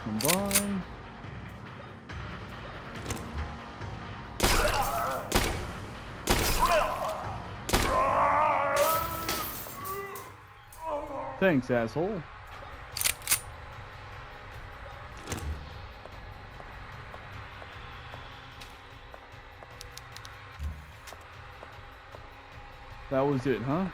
Combine. Thanks, asshole. That was it, huh?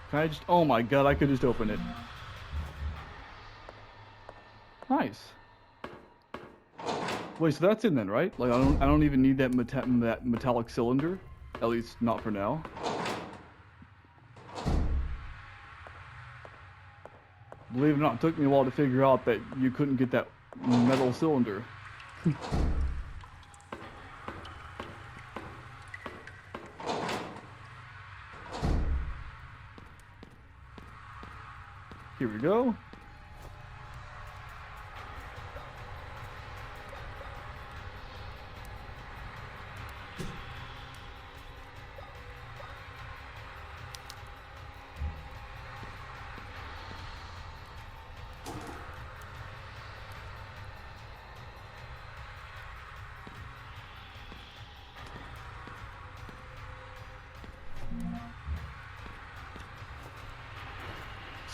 Can I just... Oh my god, I could just open it. Nice. Wait, so that's in then, right? Like, I don't even need that metallic cylinder. At least, not for now. Believe it or not, it took me a while to figure out that you couldn't get that metal cylinder. Here we go.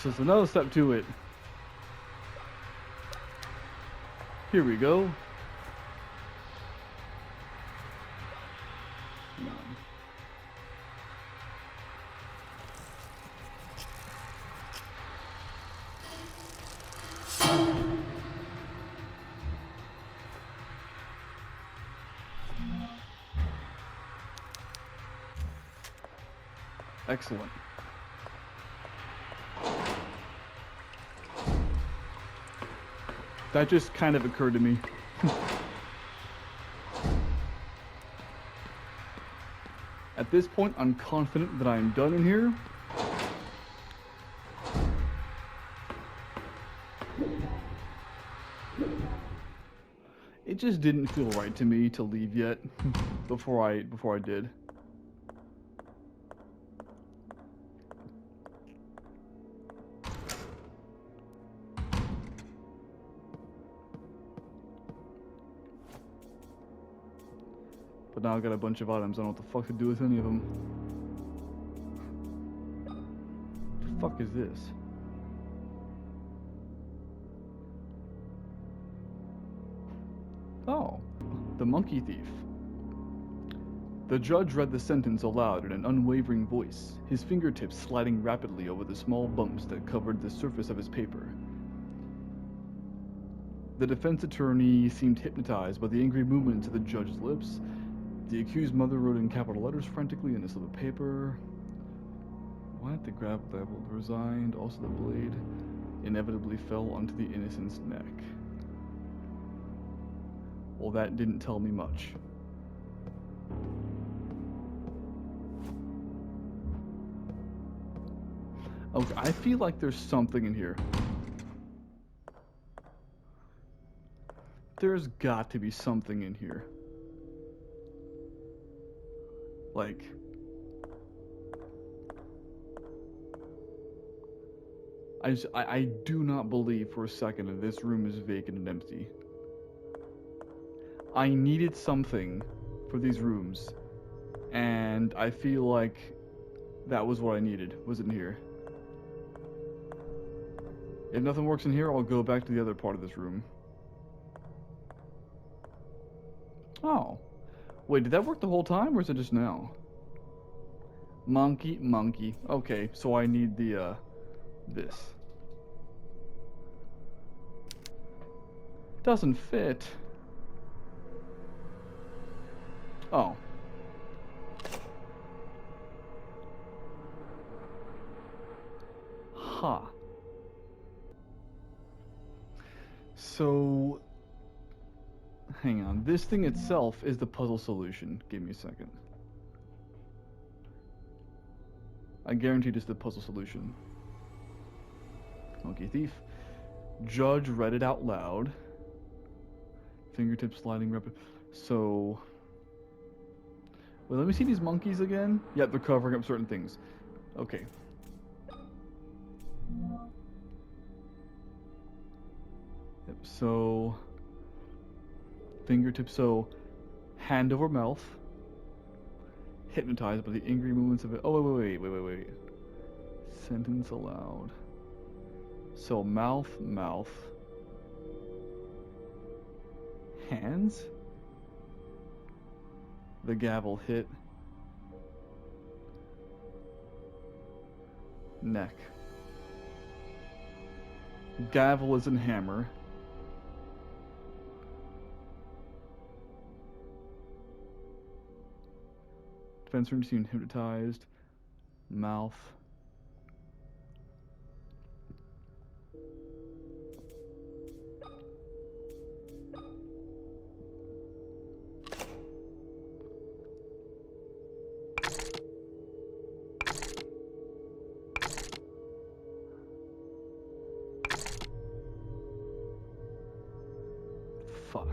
So there's another step to it. Here we go. Excellent. That just kind of occurred to me. At this point, I'm confident that I'm done in here. It just didn't feel right to me to leave yet before I did. But now I've got a bunch of items. I don't know what the fuck to do with any of them. What the fuck is this? Oh, the monkey thief. The judge read the sentence aloud in an unwavering voice, his fingertips sliding rapidly over the small bumps that covered the surface of his paper. The defense attorney seemed hypnotized by the angry movements of the judge's lips. The accused mother wrote in capital letters frantically in a slip of paper. What? The grab leveled, resigned. Also the blade inevitably fell onto the innocent's neck. Well, that didn't tell me much. Okay, I feel like there's something in here. There's got to be something in here. Like... I do not believe for a second that this room is vacant and empty. I needed something for these rooms, and I feel like that was what I needed, was in here. If nothing works in here, I'll go back to the other part of this room. Oh. Wait, did that work the whole time, or is it just now? Monkey, monkey. Okay, so I need the, this. Doesn't fit. Oh. Ha. So, hang on. This thing itself is the puzzle solution. Give me a second. I guarantee this is the puzzle solution. Monkey thief. Judge read it out loud. Fingertip sliding rapid. So, wait, let me see these monkeys again. Yep, they're covering up certain things. Okay. Yep, so fingertip, so hand over mouth. Hypnotized by the angry movements of it. Oh, wait. Sentence aloud. So mouth. Hands. The gavel hit. Neck. Gavel is in hammer. Defense room seen hypnotized. Mouth. Fuck.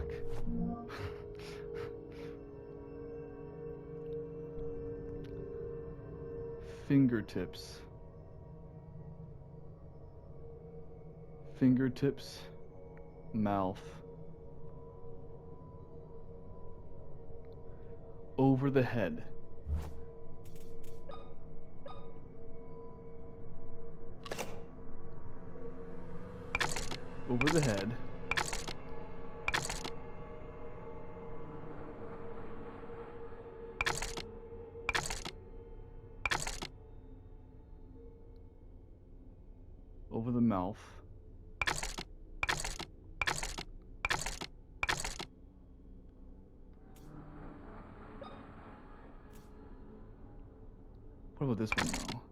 Fingertips. Mouth. Over the head. Over the head. Over the mouth. What about this one now?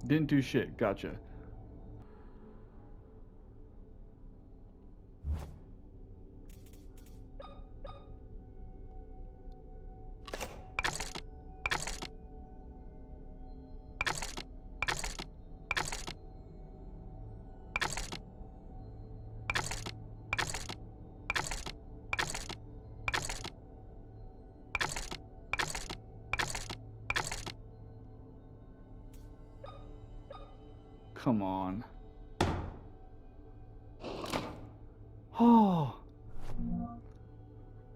Didn't do shit. Gotcha. Come on. Oh.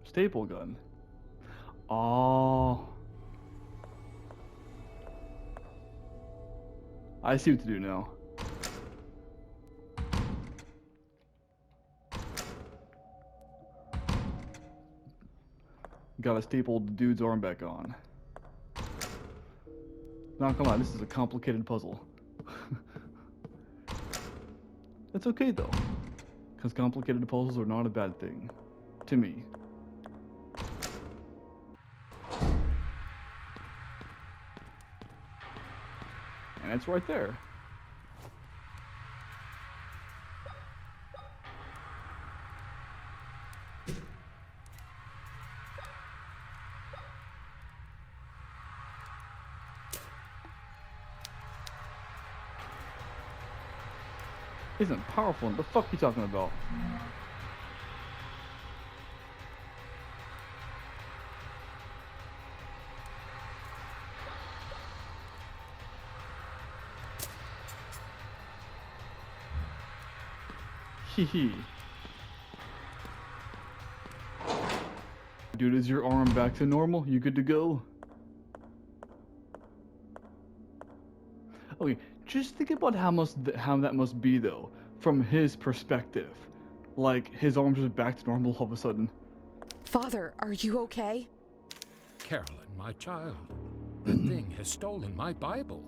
Staple gun. Oh. I see what to do now. Gotta staple the dude's arm back on. Not gonna lie, this is a complicated puzzle. That's okay though, because complicated puzzles are not a bad thing, to me. And it's right there. Isn't powerful. What the fuck are you talking about? Hee. Dude, is your arm back to normal? You good to go? Okay, just think about how that must be though, from his perspective. Like his arms are back to normal all of a sudden. Father, are you okay? Carolyn, my child, the thing has stolen my Bible.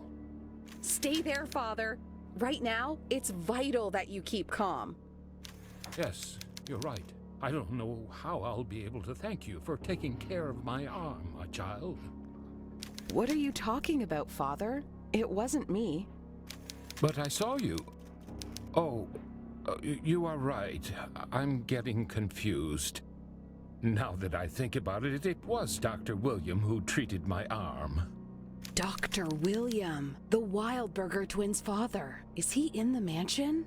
Stay there, Father. Right now, it's vital that you keep calm. Yes, you're right. I don't know how I'll be able to thank you for taking care of my arm, my child. What are you talking about, Father? It wasn't me. But I saw you. Oh, you are right. I'm getting confused. Now that I think about it, it was Dr. William who treated my arm. Dr. William, the Wildberger twins' father. Is he in the mansion?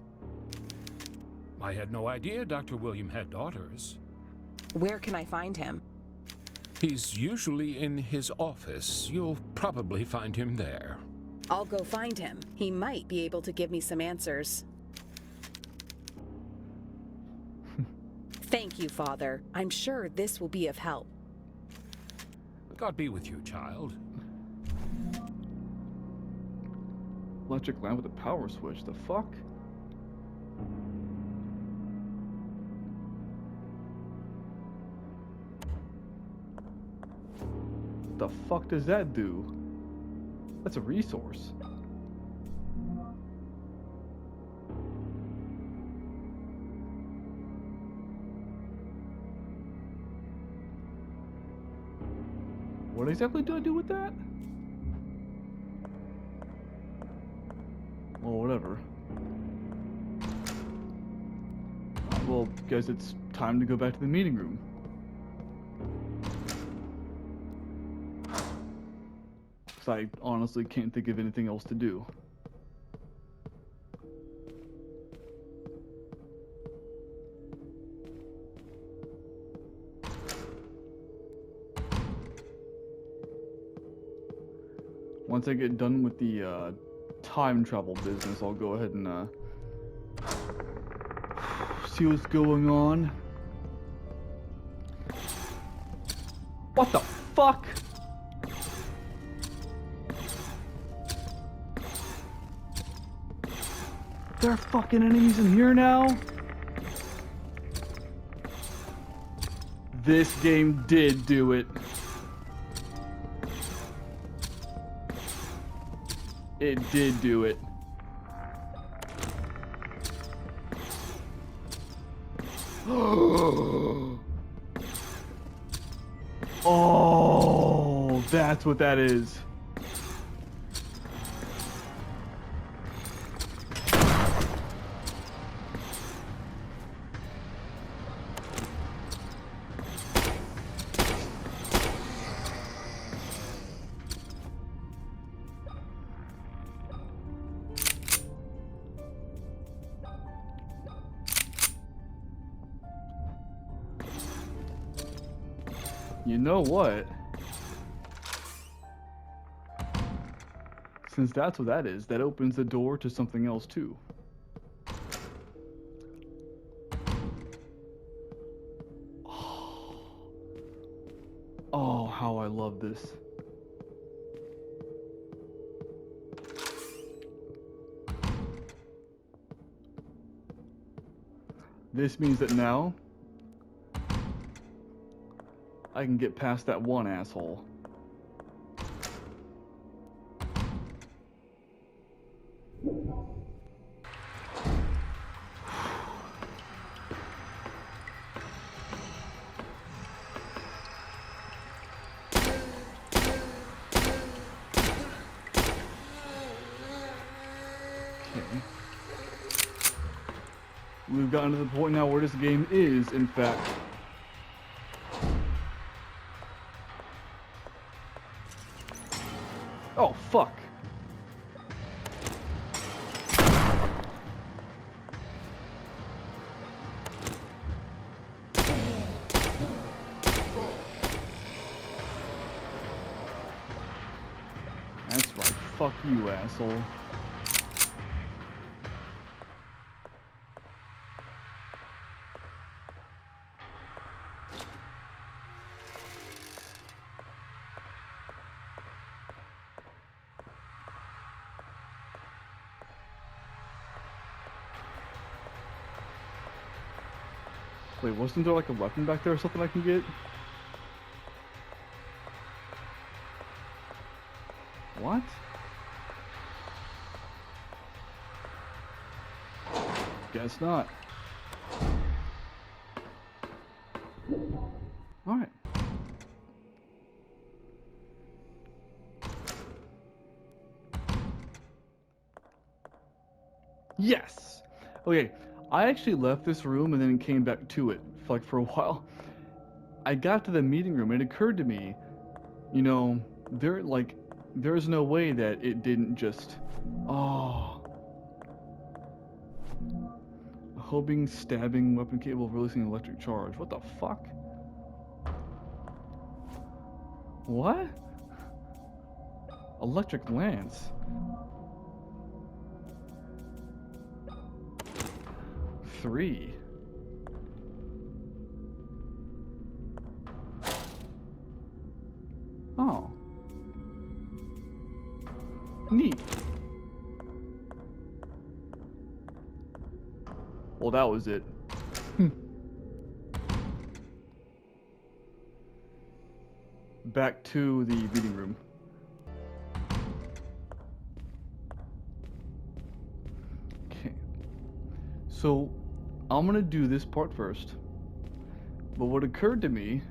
I had no idea Dr. William had daughters. Where can I find him? He's usually in his office. You'll probably find him there. I'll go find him. He might be able to give me some answers. Thank you, Father. I'm sure this will be of help. God be with you, child. Electric lamp with a power switch. The fuck? The fuck does that do? That's a resource. What exactly do I do with that? Well, whatever. Well, guys, it's time to go back to the meeting room. Because I honestly can't think of anything else to do. Once I get done with the time travel business, I'll go ahead and see what's going on. What the fuck? There are fucking enemies in here now? This game did do it. It did do it. Oh, that's what that is. You know what? Since that's what that is, that opens the door to something else too. Oh, how I love this. This means that now I can get past that one asshole. Okay. We've gotten to the point now where this game is, in fact, oh, fuck. That's right. Fuck you, asshole. Wait, wasn't there like a weapon back there or something I can get? What? Guess not. Alright. Yes! Okay, I actually left this room and then came back to it, like, for a while. I got to the meeting room and it occurred to me, you know, there's no way that it didn't just... Oh. A homing, stabbing weapon capable of releasing an electric charge. What the fuck? What? Electric lance. 3. Oh. Neat. Well, that was it. Back to the meeting room. Okay. So, I'm gonna do this part first. But what occurred to me...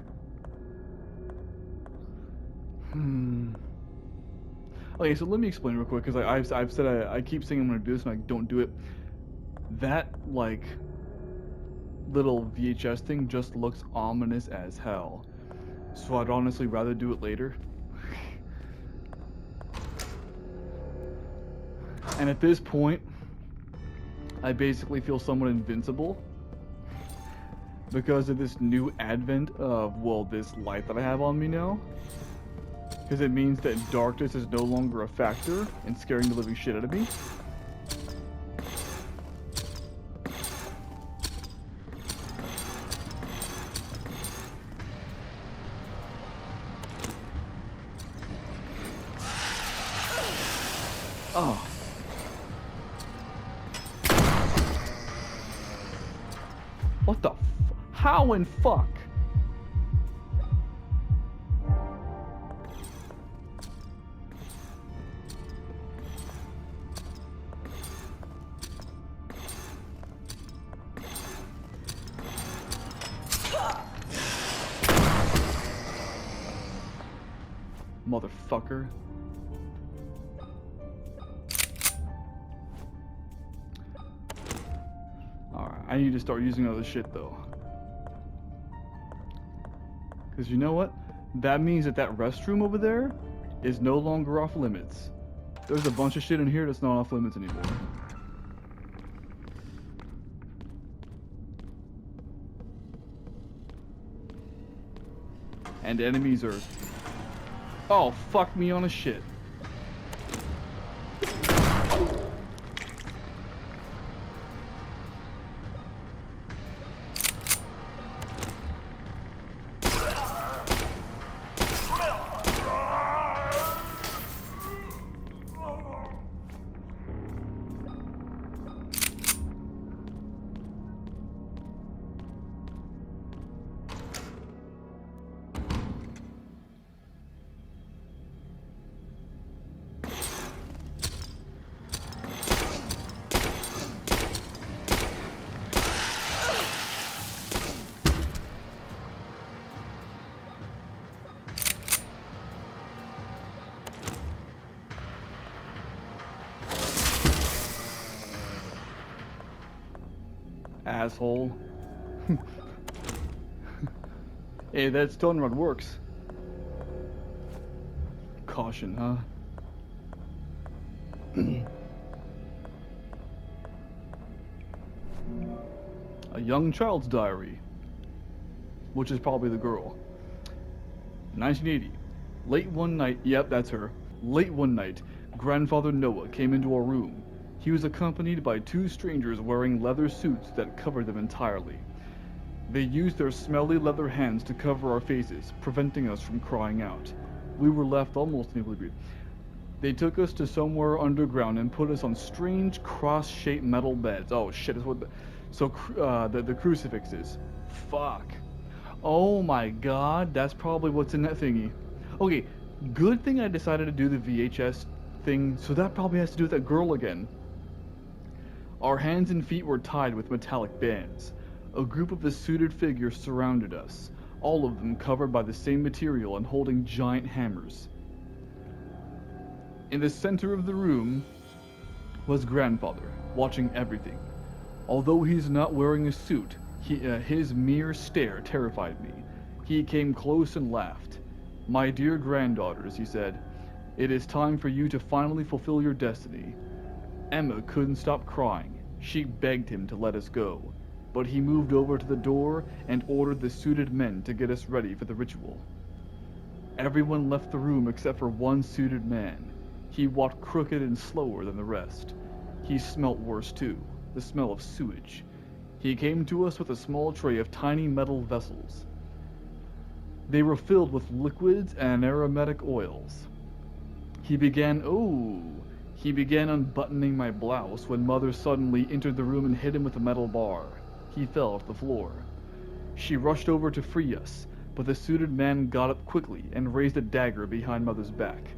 Okay, so let me explain real quick, because I've said I keep saying I'm gonna do this and I don't do it. That, like, little VHS thing just looks ominous as hell. So I'd honestly rather do it later. And at this point, I basically feel somewhat invincible because of this new advent of, well, this light that I have on me now. Because it means that darkness is no longer a factor in scaring the living shit out of me. Oh. What the how in fuck? Motherfucker. Alright, I need to start using other shit though. Because you know what? That means that that restroom over there is no longer off limits. There's a bunch of shit in here that's not off limits anymore. And enemies are... Oh, fuck me on a shit. Asshole. Hey, that stun rod works. Caution, huh? A young child's diary. Which is probably the girl. 1980. Late one night, yep, that's her. Late one night, Grandfather Noah came into our room. He was accompanied by 2 strangers wearing leather suits that covered them entirely. They used their smelly leather hands to cover our faces, preventing us from crying out. We were left almost unable to breathe. They took us to somewhere underground and put us on strange cross-shaped metal beds. Oh shit, is what the crucifixes. Fuck. Oh my god, that's probably what's in that thingy. Okay, good thing I decided to do the VHS thing, so that probably has to do with that girl again. Our hands and feet were tied with metallic bands. A group of the suited figures surrounded us, all of them covered by the same material and holding giant hammers. In the center of the room was Grandfather, watching everything. Although he's not wearing a suit, his mere stare terrified me. He came close and laughed. "My dear granddaughters," he said, "it is time for you to finally fulfill your destiny." Emma couldn't stop crying. She begged him to let us go, but he moved over to the door and ordered the suited men to get us ready for the ritual. Everyone left the room except for one suited man. He walked crooked and slower than the rest. He smelt worse too, the smell of sewage. He came to us with a small tray of tiny metal vessels. They were filled with liquids and aromatic oils. He began unbuttoning my blouse when Mother suddenly entered the room and hit him with a metal bar. He fell to the floor. She rushed over to free us, but the suited man got up quickly and raised a dagger behind Mother's back.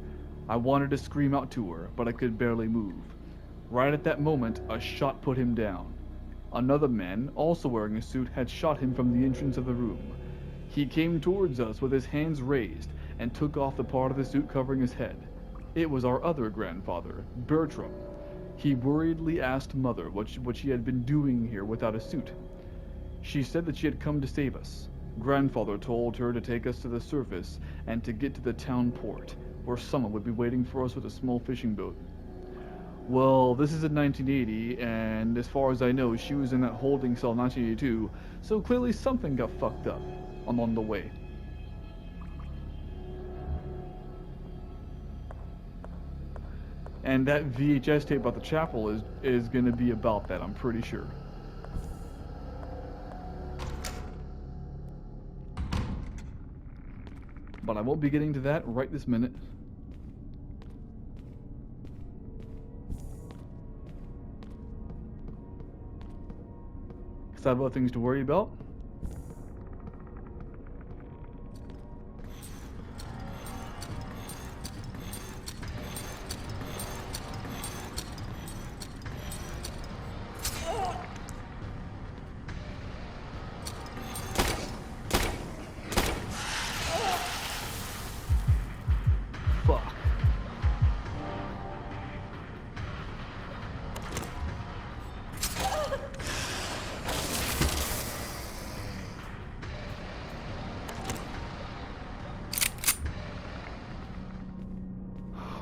I wanted to scream out to her, but I could barely move. Right at that moment, a shot put him down. Another man, also wearing a suit, had shot him from the entrance of the room. He came towards us with his hands raised and took off the part of the suit covering his head. It was our other grandfather, Bertram. He worriedly asked Mother what she had been doing here without a suit. She said that she had come to save us. Grandfather told her to take us to the surface and to get to the town port, where someone would be waiting for us with a small fishing boat. Well, this is in 1980, and as far as I know, she was in that holding cell in 1982, so clearly something got fucked up along the way. And that VHS tape about the chapel is going to be about that, I'm pretty sure. But I won't be getting to that right this minute. Because I have other things to worry about.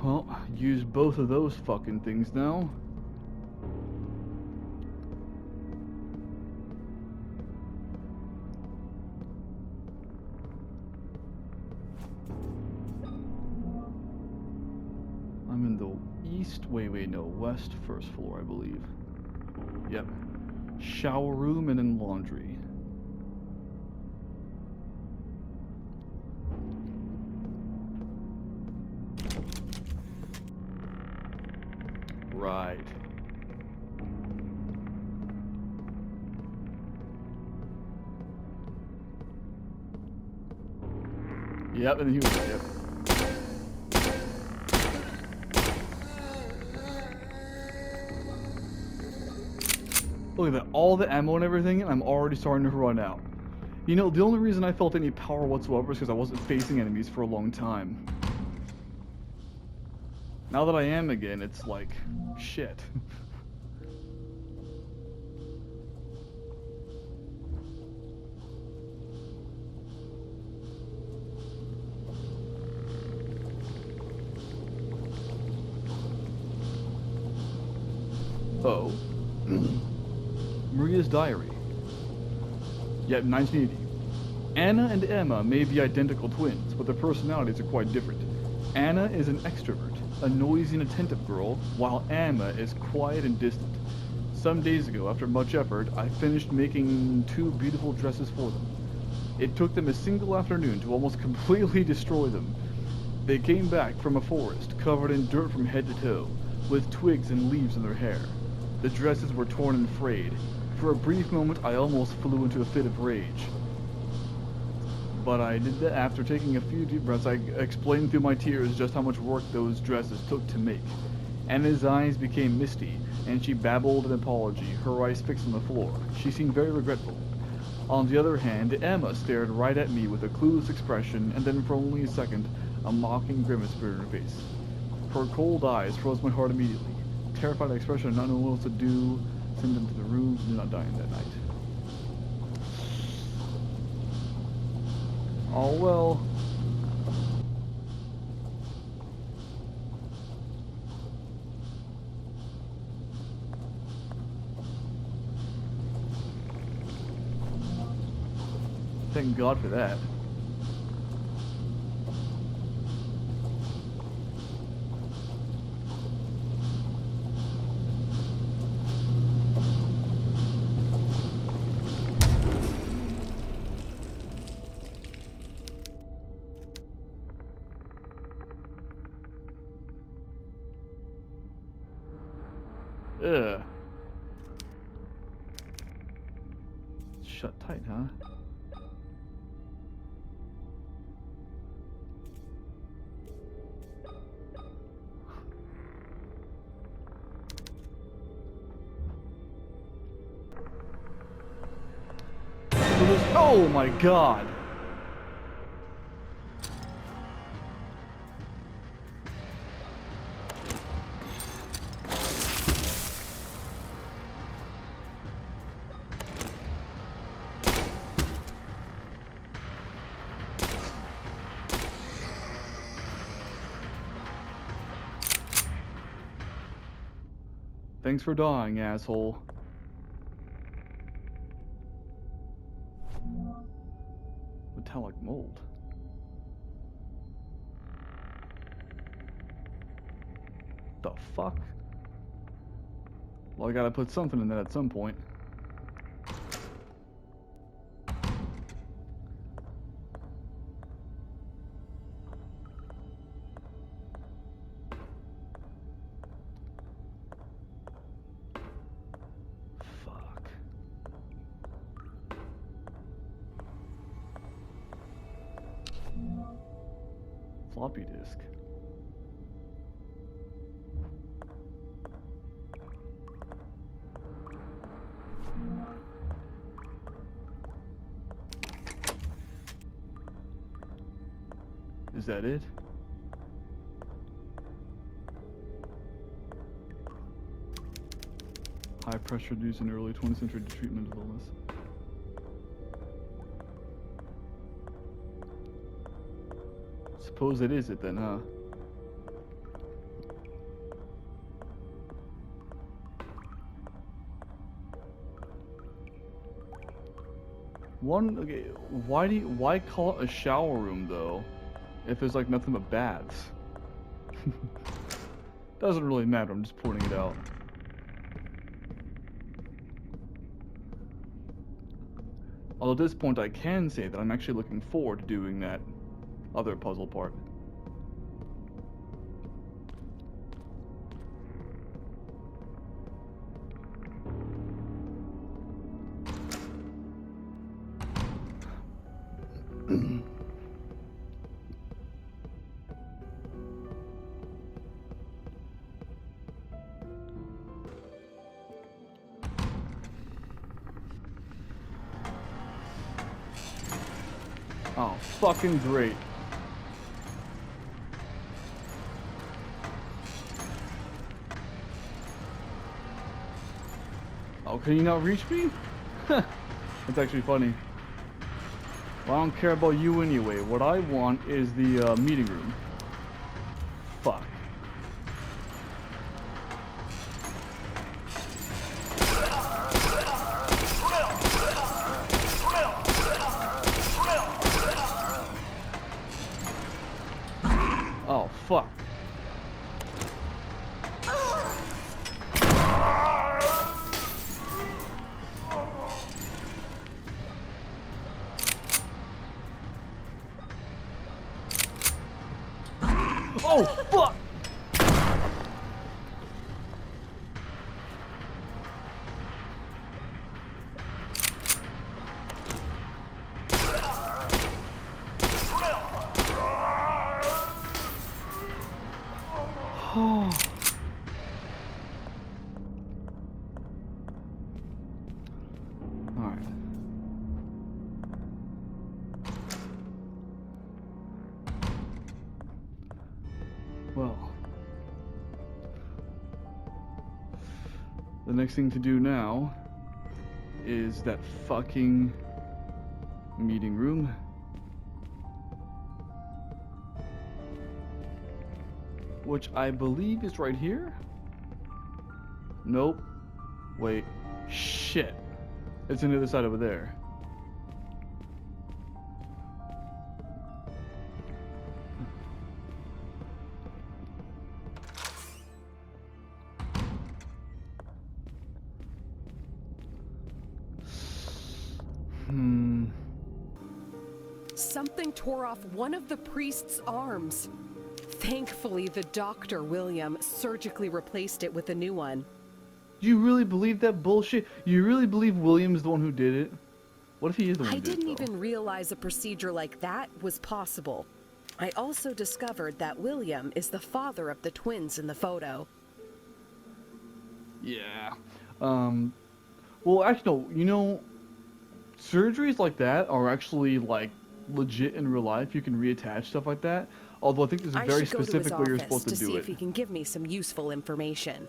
Well, use both of those fucking things now. I'm in the east, west first floor, I believe. Yep. Shower room and then laundry. Right. Yep, and he was there. Yep. Look at that, all the ammo and everything, and I'm already starting to run out. You know, the only reason I felt any power whatsoever is because I wasn't facing enemies for a long time. Now that I am again, it's like, shit. Oh. Maria's diary. Yet 1980. Anna and Emma may be identical twins, but their personalities are quite different. Anna is an extrovert, a noisy and attentive girl, while Emma is quiet and distant. Some days ago, after much effort, I finished making 2 beautiful dresses for them. It took them a single afternoon to almost completely destroy them. They came back from a forest, covered in dirt from head to toe, with twigs and leaves in their hair. The dresses were torn and frayed. For a brief moment, I almost flew into a fit of rage. But I did that after taking a few deep breaths. I explained through my tears just how much work those dresses took to make. Anna's eyes became misty, and she babbled an apology, her eyes fixed on the floor. She seemed very regretful. On the other hand, Emma stared right at me with a clueless expression, and then for only a second, a mocking grimace appeared in her face. Her cold eyes froze my heart immediately. Terrified expression, not knowing what else to do, sent them to the room, and did not die that night. Oh well. Thank God for that. Ugh. Shut tight, huh? Oh my God! Thanks for dying, asshole. Metallic mold. The fuck? Well, I gotta put something in that at some point. Fuck. Floppy disk. Is that it? High pressure used in early 20th century treatment of illness. Suppose it is it then, huh? Okay, why call it a shower room though, if there's like nothing but baths? Doesn't really matter, I'm just pointing it out. Although at this point I can say that I'm actually looking forward to doing that other puzzle part. Oh, fucking great. Oh, can you not reach me? That's actually funny. Well, I don't care about you anyway. What I want is the meeting room. Fuck. Oh, fuck. Oh, fuck! Well, the next thing to do now is that fucking meeting room. Which I believe is right here? Nope. Wait. Shit. It's on the other side over there. Something tore off one of the priest's arms. Thankfully, the Dr. William surgically replaced it with a new one. You really believe that bullshit? You really believe William's the one who did it? What if he is the one who did it, I didn't though? even realize a procedure like that was possible. I also discovered that William is the father of the twins in the photo. Yeah. Well, actually, no. You know, surgeries like that are actually, like, legit in real life. You can reattach stuff like that. Although I think there's a very specific way you're supposed to do see it. if he can give me some useful information.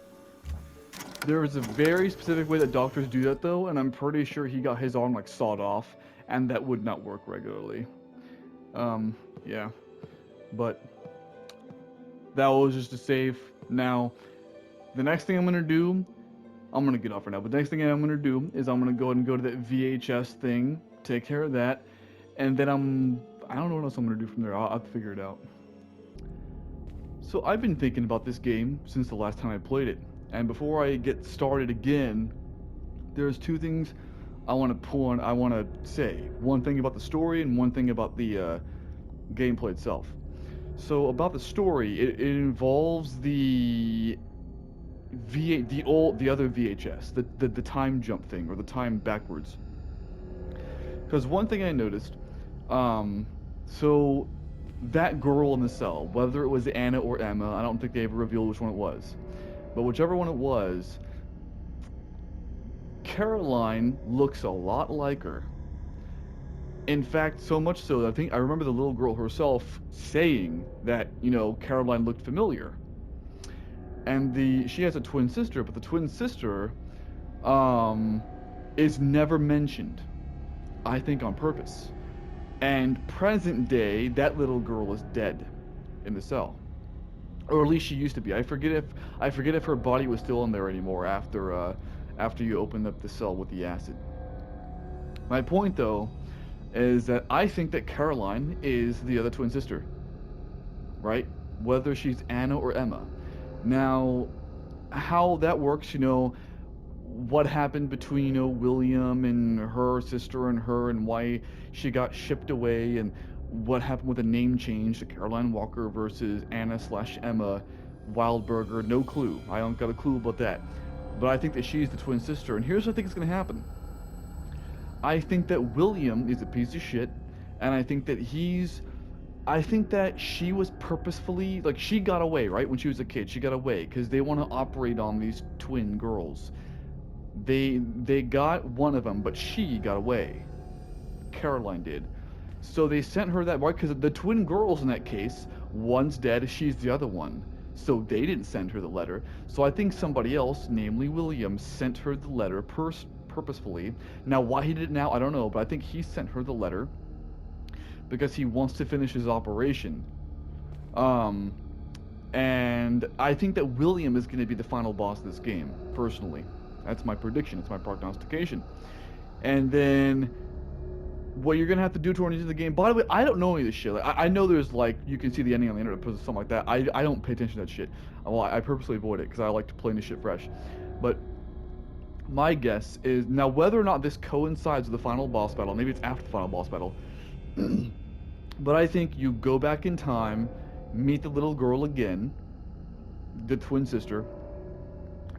There is a very specific way that doctors do that, though, and I'm pretty sure he got his arm, like, sawed off, and that would not work regularly. Yeah. But that was just a save. Now, the next thing I'm going to do, I'm going to get off right now, but the next thing I'm going to do is I'm going to go ahead and go to that VHS thing, take care of that, and then I don't know what else I'm going to do from there. I'll have to figure it out. So I've been thinking about this game since the last time I played it. And before I get started again, there's two things I want to say. One thing about the story and one thing about the gameplay itself. So about the story, it involves the other VHS, the time jump thing, or the time backwards. Because one thing I noticed, so that girl in the cell, whether it was Anna or Emma, I don't think they ever revealed which one it was. But whichever one it was, Caroline looks a lot like her. In fact, so much so that I remember the little girl herself saying that, you know, Caroline looked familiar. And she has a twin sister, but the twin sister is never mentioned. I think on purpose. And present day, that little girl is dead in the cell. Or at least she used to be. I forget if her body was still in there anymore after you opened up the cell with the acid. My point, though, is that I think that Caroline is the other twin sister. Right? Whether she's Anna or Emma. Now, how that works, you know, what happened between, you know, William and her sister and her, and why she got shipped away, and what happened with the name change to Caroline Walker versus Anna/Emma Wildberger, no clue. I don't got a clue about that. But I think that she's the twin sister, and here's what I think is going to happen. I think that William is a piece of shit, and I think that she was purposefully, like, she got away, right? When she was a kid, she got away, because they want to operate on these twin girls. They got one of them, but she got away. Caroline did. So they sent her that, right? Because the twin girls in that case, one's dead, she's the other one. So they didn't send her the letter. So I think somebody else, namely William, sent her the letter purposefully. Now, why he did it now, I don't know, but I think he sent her the letter because he wants to finish his operation. And I think that William is going to be the final boss of this game, personally. That's my prediction. It's my prognostication. And then what you're going to have to do toward the end of the game... By the way, I don't know any of this shit. Like, I know there's, like, you can see the ending on the internet, something like that. I don't pay attention to that shit. Well, I purposely avoid it because I like to play this shit fresh. But my guess is... Now, whether or not this coincides with the final boss battle, maybe it's after the final boss battle, but I think you go back in time, meet the little girl again, the twin sister,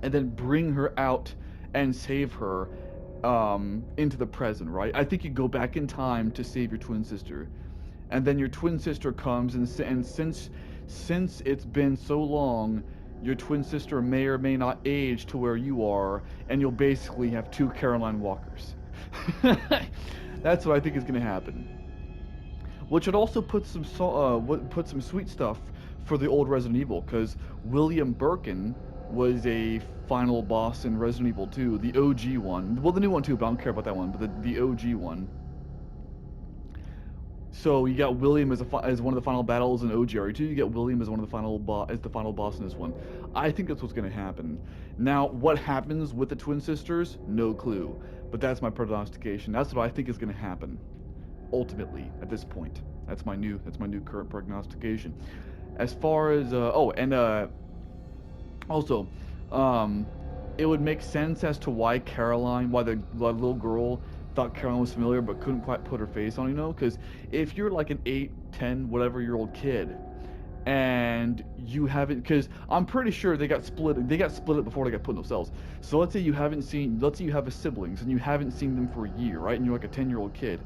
and then bring her out and save her into the present, right? I think you go back in time to save your twin sister, and then your twin sister comes, and since it's been so long, your twin sister may or may not age to where you are, and you'll basically have two Caroline Walkers. That's what I think is going to happen. Which would also put some sweet stuff for the old Resident Evil, because William Birkin was a final boss in Resident Evil 2, the OG one. Well, the new one too, but I don't care about that one. But the OG one. So you got William as one of the final battles in OGR2. You get William as one of the final boss in this one. I think that's what's going to happen. Now, what happens with the twin sisters? No clue. But that's my prognostication. That's what I think is going to happen. Ultimately, at this point, that's my new current prognostication. As far as also, it would make sense as to why the little girl thought Caroline was familiar but couldn't quite put her face on, because if you're like an 8, 10, whatever year old kid, and you haven't, because I'm pretty sure they got split up before they got put in those cells. So let's say you have a siblings and you haven't seen them for a year, right? And you're like a 10-year-old kid.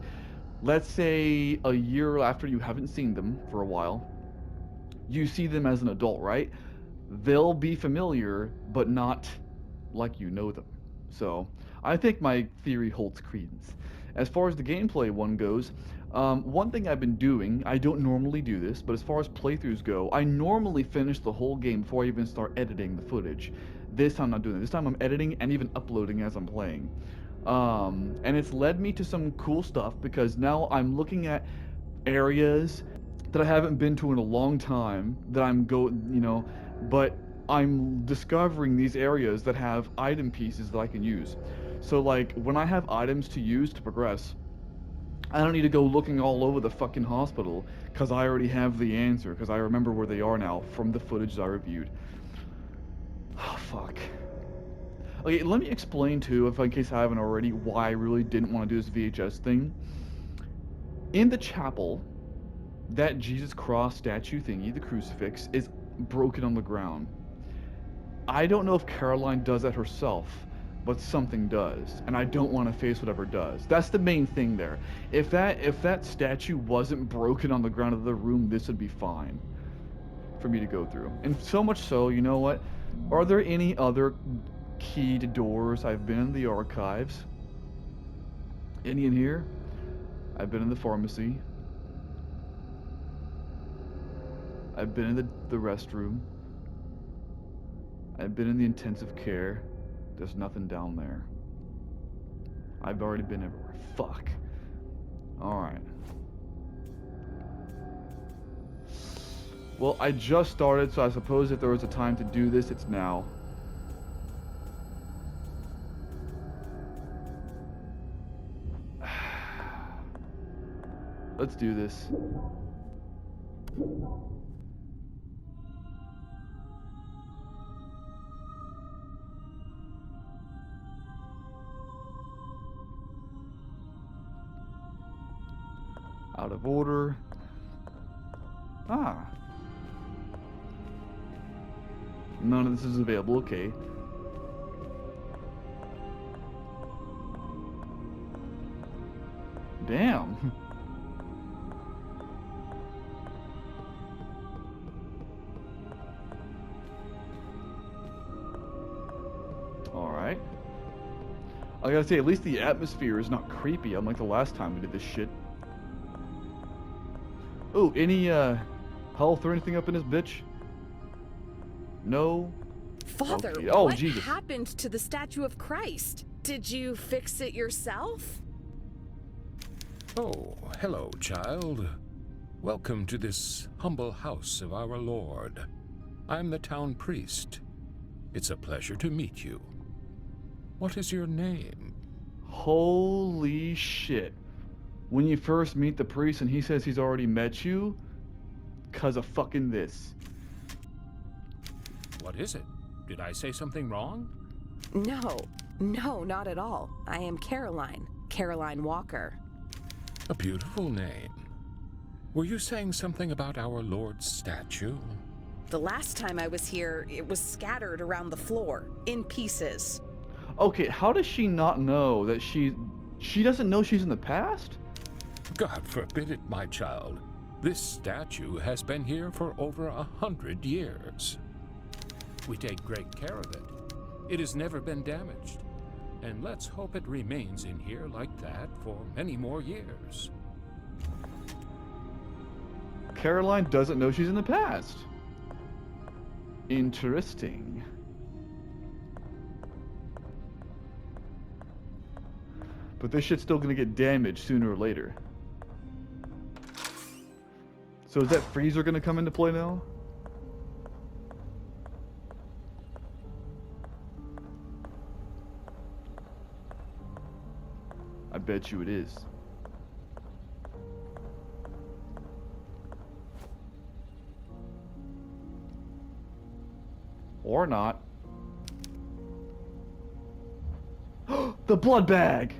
Let's say a year after you haven't seen them for a while, you see them as an adult, right? They'll be familiar, but not like you know them. So I think my theory holds credence. As far as the gameplay one goes, one thing I've been doing, I don't normally do this, but as far as playthroughs go, I normally finish the whole game before I even start editing the footage. This time I'm not doing that. This time I'm editing and even uploading as I'm playing. And it's led me to some cool stuff, because now I'm looking at areas that I haven't been to in a long time, but I'm discovering these areas that have item pieces that I can use. So like, when I have items to use to progress, I don't need to go looking all over the fucking hospital, because I already have the answer, because I remember where they are now from the footage that I reviewed. Oh, fuck. Okay, let me explain too, in case I haven't already, why I really didn't want to do this VHS thing. In the chapel, that Jesus cross statue thingy, the crucifix, is broken on the ground. I don't know if Caroline does that herself, but something does, and I don't want to face whatever does. That's the main thing there. If that statue wasn't broken on the ground of the room, this would be fine for me to go through. And so much so, you know what? Are there any other keyed doors? I've been in the archives. Any in here? I've been in the pharmacy. I've been in the restroom. I've been in the intensive care. There's nothing down there. I've already been everywhere. Fuck. Alright. Well, I just started, so I suppose if there was a time to do this, it's now. Let's do this. Out of order. Ah. None of this is available, okay. Damn. Alright. I gotta say, at least the atmosphere is not creepy, unlike the last time we did this shit. Oh, any health or anything up in this bitch? No? Father, okay. Oh, what Jesus. happened to the statue of Christ? Did you fix it yourself? Oh, hello, child. Welcome to this humble house of our Lord. I'm the town priest. It's a pleasure to meet you. What is your name? Holy shit. When you first meet the priest and he says he's already met you, 'cause of fucking this. What is it? Did I say something wrong? No, not at all. I am Caroline Walker. A beautiful name. Were you saying something about our Lord's statue? The last time I was here, it was scattered around the floor, in pieces. Okay, how does she not know that she doesn't know she's in the past? God forbid it, my child. This statue has been here for over 100 years. We take great care of it. It has never been damaged. And let's hope it remains in here like that for many more years. Caroline doesn't know she's in the past. Interesting. But this shit's still gonna get damaged sooner or later. So is that freezer gonna come into play now? I bet you it is. Or not. The blood bag!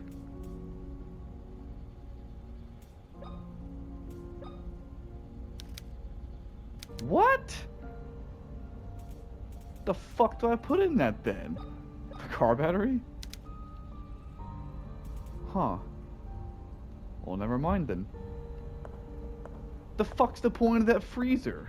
What? The fuck do I put in that then? A car battery? Huh. Well, never mind then. The fuck's the point of that freezer?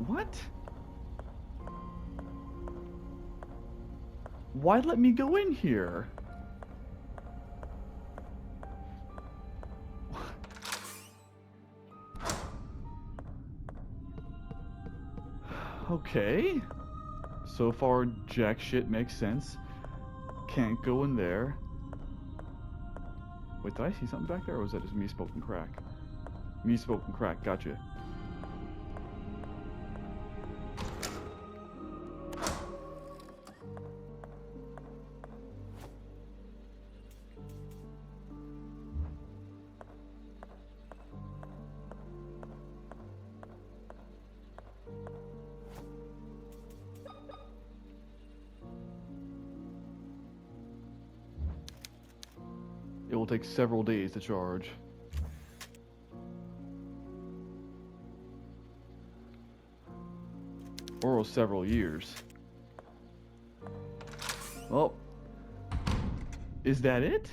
What? Why let me go in here? Okay. So far, jack shit makes sense. Can't go in there. Wait, did I see something back there, or was that just me smoking crack? Me smoking crack, gotcha. It will take several days to charge. Or several years. Well, is that it?